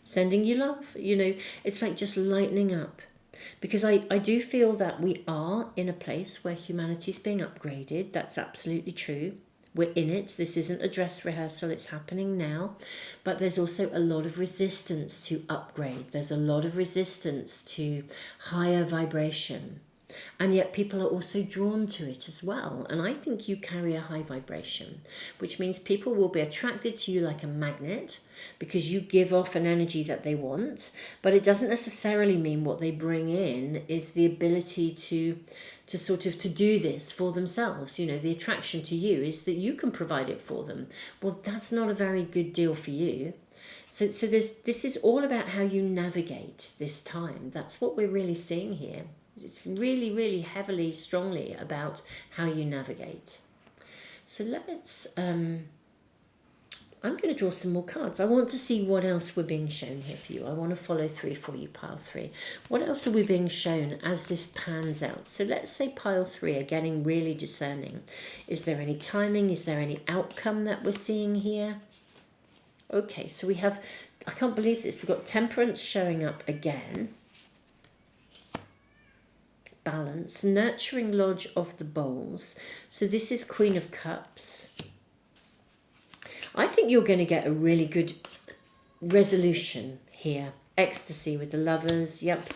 [SPEAKER 1] Sending you love. You know, it's like just lightening up. Because I do feel that we are in a place where humanity is being upgraded. That's absolutely true. We're in it. This isn't a dress rehearsal. It's happening now. But there's also a lot of resistance to upgrade. There's a lot of resistance to higher vibration. And yet people are also drawn to it as well. And I think you carry a high vibration, which means people will be attracted to you like a magnet because you give off an energy that they want. But it doesn't necessarily mean what they bring in is the ability to do this for themselves. You know, the attraction to you is that you can provide it for them. Well, that's not a very good deal for you. So this is all about how you navigate this time. That's what we're really seeing here. It's really, really heavily, strongly about how you navigate. So let's, I'm going to draw some more cards. I want to see what else we're being shown here for you. I want to follow through for you, pile 3. What else are we being shown as this pans out? So let's say pile 3 are getting really discerning. Is there any timing? Is there any outcome that we're seeing here? Okay, so we have, I can't believe this, we've got Temperance showing up again. Balance, Nurturing Lodge of the Bowls. So this is Queen of Cups. I think you're going to get a really good resolution here. Ecstasy with the Lovers, yep.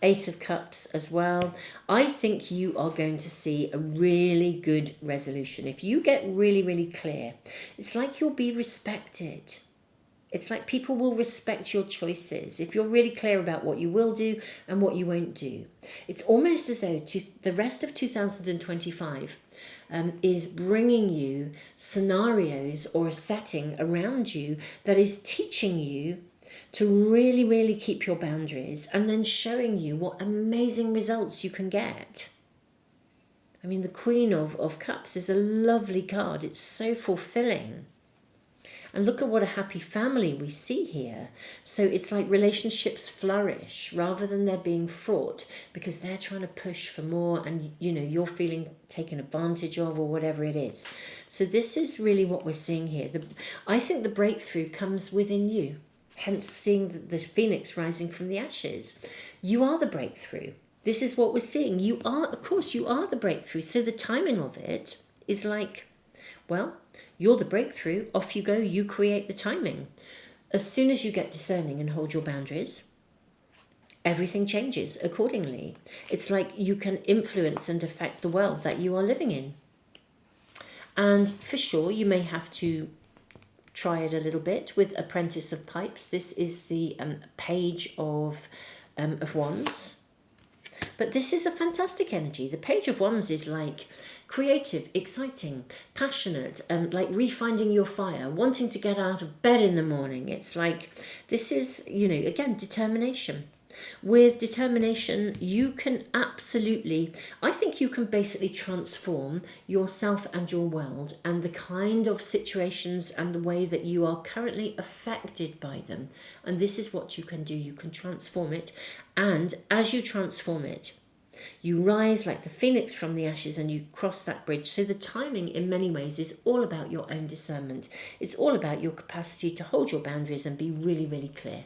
[SPEAKER 1] 8 of Cups as well. I think you are going to see a really good resolution. If you get really, really clear, it's like you'll be respected. It's like people will respect your choices if you're really clear about what you will do and what you won't do. It's almost as though the rest of 2025 is bringing you scenarios or a setting around you that is teaching you to really, really keep your boundaries and then showing you what amazing results you can get. I mean, the Queen of Cups is a lovely card. It's so fulfilling. And look at what a happy family we see here. So it's like relationships flourish rather than they're being fraught because they're trying to push for more and, you know, you're feeling taken advantage of or whatever it is. So this is really what we're seeing here. I think the breakthrough comes within you. Hence seeing the phoenix rising from the ashes. You are the breakthrough. This is what we're seeing. You are, of course, you are the breakthrough. So the timing of it is like, well, You're the breakthrough. Off you go. You create the timing. As soon as you get discerning and hold your boundaries, everything changes accordingly. It's like you can influence and affect the world that you are living in. And for sure, you may have to try it a little bit with Apprentice of Pipes. This is the Page of Wands. But this is a fantastic energy. The Page of Wands is like creative, exciting, passionate, like refinding your fire, wanting to get out of bed in the morning. It's like, this is, you know, again, determination. With determination, you can absolutely, I think you can basically transform yourself and your world and the kind of situations and the way that you are currently affected by them. And this is what you can do. You can transform it. And as you transform it, you rise like the phoenix from the ashes and you cross that bridge. So the timing in many ways is all about your own discernment. It's all about your capacity to hold your boundaries and be really, really clear.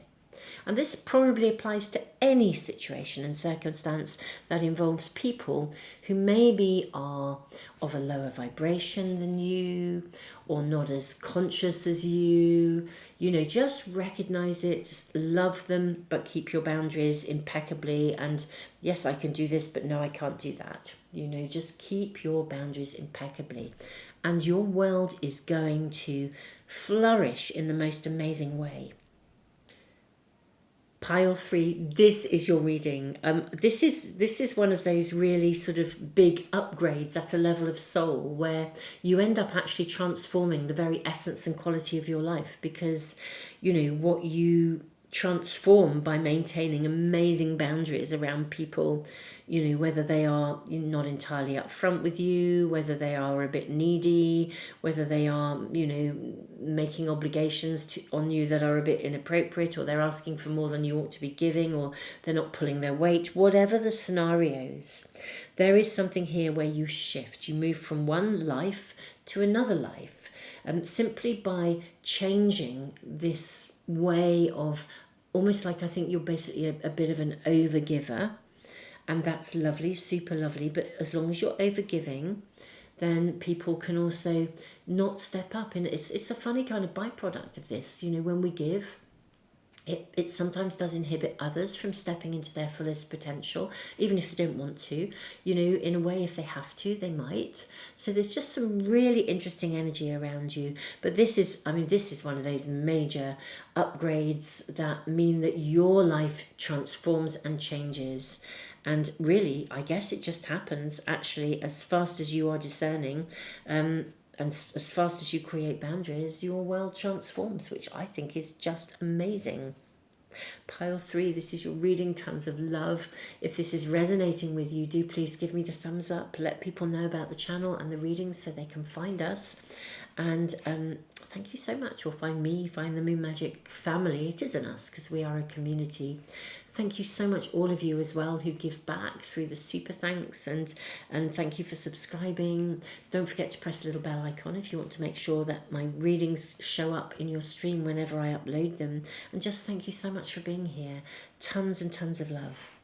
[SPEAKER 1] And this probably applies to any situation and circumstance that involves people who maybe are of a lower vibration than you or not as conscious as you. You know, just recognize it, just love them, but keep your boundaries impeccably. And yes, I can do this, but no, I can't do that. You know, just keep your boundaries impeccably. And your world is going to flourish in the most amazing way. Pile 3, this is your reading. This is one of those really sort of big upgrades at a level of soul where you end up actually transforming the very essence and quality of your life, because, you know, what you transform by maintaining amazing boundaries around people, you know, whether they are not entirely upfront with you, whether they are a bit needy, whether they are, you know, making obligations on you that are a bit inappropriate, or they're asking for more than you ought to be giving, or they're not pulling their weight, whatever the scenarios, there is something here where you shift. You move from one life to another life, simply by changing this way of, almost like, I think you're basically a bit of an overgiver, and that's lovely, super lovely. But as long as you're overgiving, then people can also not step up. And it's a funny kind of byproduct of this. You know, when we give, it sometimes does inhibit others from stepping into their fullest potential, even if they don't want to. You know, in a way, if they have to, they might. So there's just some really interesting energy around you. But this is, I mean, this is one of those major upgrades that mean that your life transforms and changes. And really, I guess it just happens actually as fast as you are discerning, and as fast as you create boundaries, your world transforms, which I think is just amazing. Pile 3, this is your reading. Tons of love. If this is resonating with you, do please give me the thumbs up. Let people know about the channel and the readings so they can find us. And thank you so much. Or find me, find the Moon Magic family. It isn't us, because we are a community. Thank you so much, all of you as well, who give back through the super thanks, and thank you for subscribing. Don't forget to press the little bell icon if you want to make sure that my readings show up in your stream whenever I upload them. And just thank you so much for being here. Tons and tons of love.